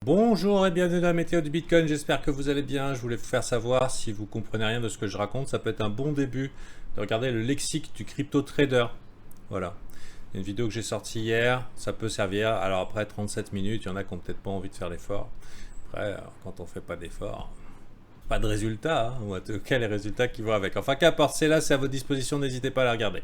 Bonjour et bienvenue dans la météo du Bitcoin, j'espère que vous allez bien. Je voulais vous faire savoir si vous comprenez rien de ce que je raconte, ça peut être un bon début de regarder le lexique du crypto trader. Voilà, une vidéo que j'ai sortie hier, ça peut servir. Alors après 37 minutes, il y en a qui n'ont peut-être pas envie de faire l'effort. Après, quand on fait pas d'effort, pas de résultat, hein, ou en tout cas les résultats qui vont avec. Enfin qu'importe, c'est là, c'est à votre disposition, n'hésitez pas à la regarder.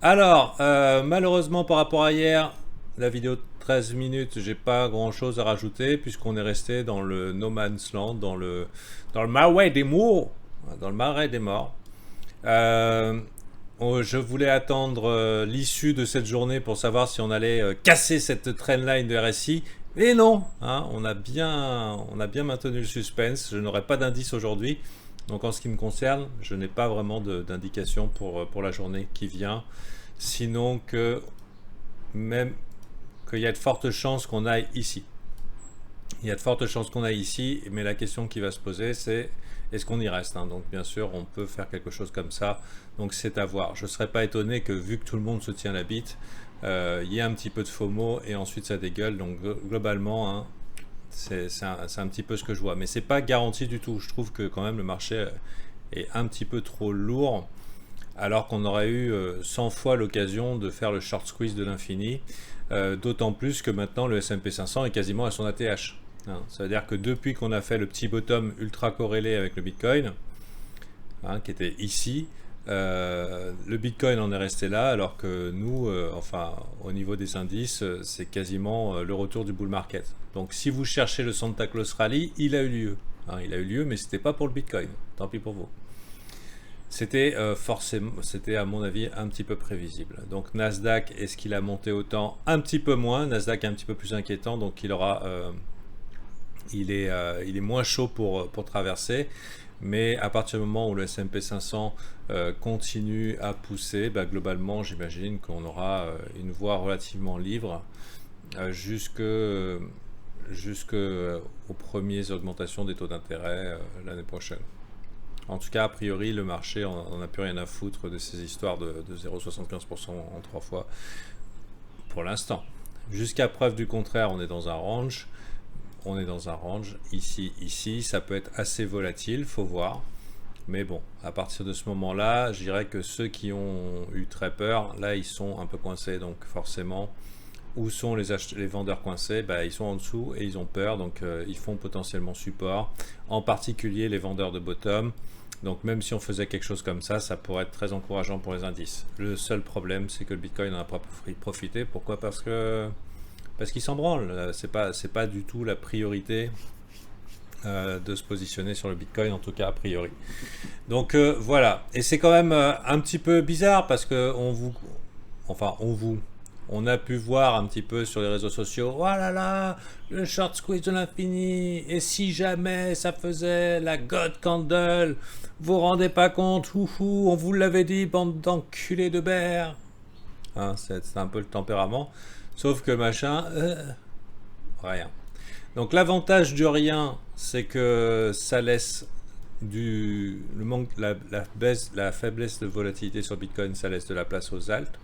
Alors, malheureusement par rapport à hier, la vidéo de 13 minutes, j'ai pas grand chose à rajouter puisqu'on est resté dans le No Man's Land, dans le marais des morts. Dans le marais des morts. Je voulais attendre l'issue de cette journée pour savoir si on allait casser cette trendline de RSI. Et non, hein, on a bien maintenu le suspense. Je n'aurai pas d'indice aujourd'hui. Donc en ce qui me concerne, je n'ai pas vraiment d'indication pour la journée qui vient. Sinon que même qu'il y a de fortes chances qu'on aille ici. Il y a de fortes chances qu'on aille ici, mais la question qui va se poser, c'est est-ce qu'on y reste, hein. Donc bien sûr, on peut faire quelque chose comme ça. Donc c'est à voir. Je ne serais pas étonné que vu que tout le monde se tient la bite, il y ait un petit peu de FOMO et ensuite ça dégueule. Donc globalement, hein, c'est un petit peu ce que je vois. Mais c'est pas garanti du tout. Je trouve que quand même le marché est un petit peu trop lourd, alors qu'on aurait eu 100 fois l'occasion de faire le short squeeze de l'infini. D'autant plus que maintenant le S&P 500 est quasiment à son ATH. Hein. Ça veut dire que depuis qu'on a fait le petit bottom ultra corrélé avec le Bitcoin, hein, qui était ici, le Bitcoin en est resté là, alors que nous, enfin, au niveau des indices, c'est quasiment le retour du bull market. Donc si vous cherchez le Santa Claus Rally, il a eu lieu. Hein, il a eu lieu, mais c'était pas pour le Bitcoin. Tant pis pour vous. C'était forcément, c'était à mon avis un petit peu prévisible. Donc Nasdaq, est-ce qu'il a monté autant? Un petit peu moins. Nasdaq est un petit peu plus inquiétant, donc il est moins chaud pour traverser. Mais à partir du moment où le S&P 500 continue à pousser, bah, globalement, j'imagine qu'on aura une voie relativement libre jusqu'aux premières augmentations des taux d'intérêt l'année prochaine. En tout cas, a priori, le marché on n'a plus rien à foutre de ces histoires de 0,75% en 3 fois pour l'instant. Jusqu'à preuve du contraire, on est dans un range. On est dans un range ici. Ça peut être assez volatile, faut voir. Mais bon, à partir de ce moment-là, je dirais que ceux qui ont eu très peur, là, ils sont un peu coincés. Donc forcément, où sont les vendeurs coincés? Bah, ils sont en dessous et ils ont peur. Donc ils font potentiellement support. En particulier les vendeurs de bottom. Donc même si on faisait quelque chose comme ça pourrait être très encourageant pour les indices. Le seul problème, c'est que le Bitcoin n'en a pas profité. Pourquoi? Parce qu'il s'en branle. C'est pas du tout la priorité de se positionner sur le Bitcoin, en tout cas a priori. Donc voilà. Et c'est quand même un petit peu bizarre parce que on a pu voir un petit peu sur les réseaux sociaux, oh là là, le short squeeze de l'infini, et si jamais ça faisait la God Candle, vous vous rendez pas compte, on vous l'avait dit, bande d'enculés de bear. Hein, c'est un peu le tempérament, sauf que machin, rien. Donc l'avantage du rien, c'est que ça laisse le manque, la faiblesse de volatilité sur Bitcoin, ça laisse de la place aux alts.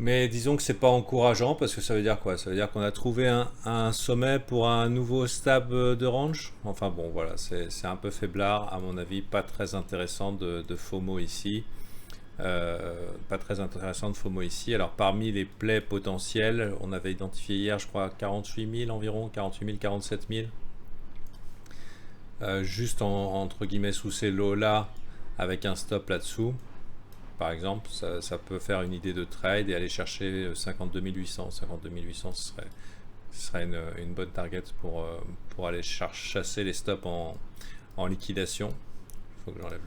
Mais disons que c'est pas encourageant parce que ça veut dire quoi? Ça veut dire qu'on a trouvé un sommet pour un nouveau stab de range. Enfin bon, voilà, c'est un peu faiblard à mon avis, pas très intéressant de FOMO ici. Pas très intéressant de FOMO ici. Alors parmi les plays potentiels, on avait identifié hier, je crois, 48 000 environ, 48 000, 47 000. Juste entre guillemets sous ces lots-là, avec un stop là-dessous. Par exemple, ça peut faire une idée de trade et aller chercher 52 800. 52 800, ce serait une bonne target pour aller chasser les stops en liquidation. Il faut que j'enlève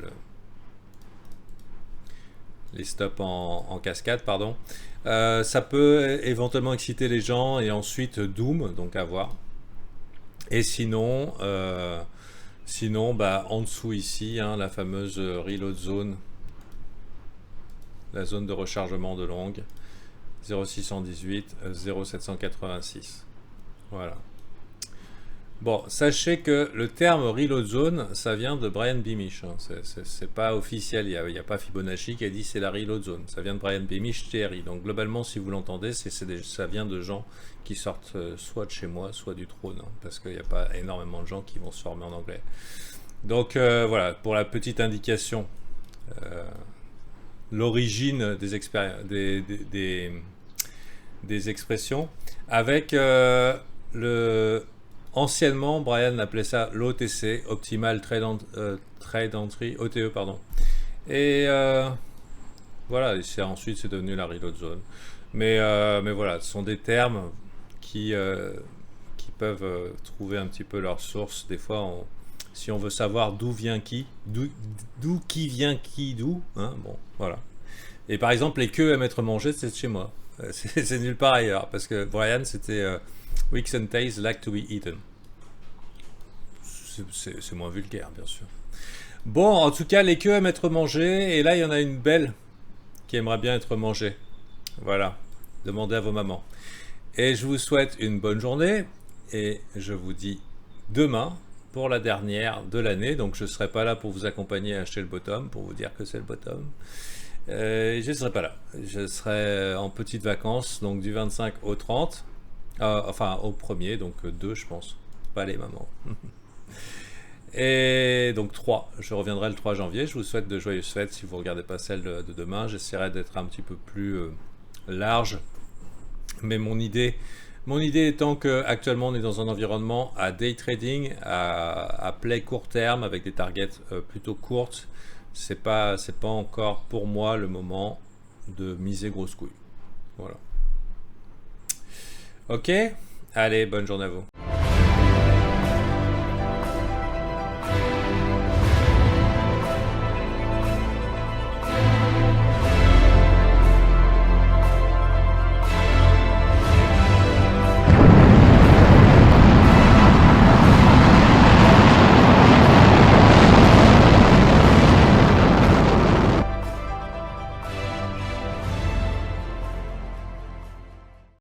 les stops en cascade, pardon. Ça peut éventuellement exciter les gens et ensuite doom, donc à voir. Et sinon, bah, en dessous ici, hein, la fameuse reload zone, la zone de rechargement de longue, 0,618, 0,786. Voilà. Bon, sachez que le terme reload zone, ça vient de Brian Beamish. Hein. C'est pas officiel, il n'y a pas Fibonacci qui a dit c'est la reload zone. Ça vient de Brian Beamish TRI. Donc globalement, si vous l'entendez, ça vient de gens qui sortent soit de chez moi, soit du trône. Hein, parce qu'il n'y a pas énormément de gens qui vont se former en anglais. Donc voilà, pour la petite indication, l'origine des expressions, avec anciennement, Brian appelait ça l'OTC, Optimal Trade Entry, OTE, pardon. Et voilà, ensuite c'est devenu la reload zone. Mais voilà, ce sont des termes qui peuvent trouver un petit peu leur source. Des fois, si on veut savoir d'où vient qui, d'où qui vient qui, d'où, hein, bon, voilà. Et par exemple, les queues à m'être mangées, c'est de chez moi. C'est nulle part ailleurs, parce que Brian, c'était Wicks and Tails like to be eaten. C'est moins vulgaire, bien sûr. Bon, en tout cas, les queues à m'être mangées, et là, il y en a une belle qui aimerait bien être mangée. Voilà, demandez à vos mamans. Et je vous souhaite une bonne journée, et je vous dis demain pour la dernière de l'année. Donc, je ne serai pas là pour vous accompagner à acheter le bottom, pour vous dire que c'est le bottom. Je ne serai pas là. Je serai en petites vacances, donc du 25 au 30. Enfin, au premier, donc 2, je pense. Pas les mamans. Et donc 3. Je reviendrai le 3 janvier. Je vous souhaite de joyeuses fêtes si vous ne regardez pas celle de demain. J'essaierai d'être un petit peu plus large. Mais mon idée étant qu'actuellement on est dans un environnement à day trading, à play court terme, avec des targets plutôt courtes. C'est pas encore pour moi le moment de miser grosse couille. Voilà. Ok, allez, bonne journée à vous.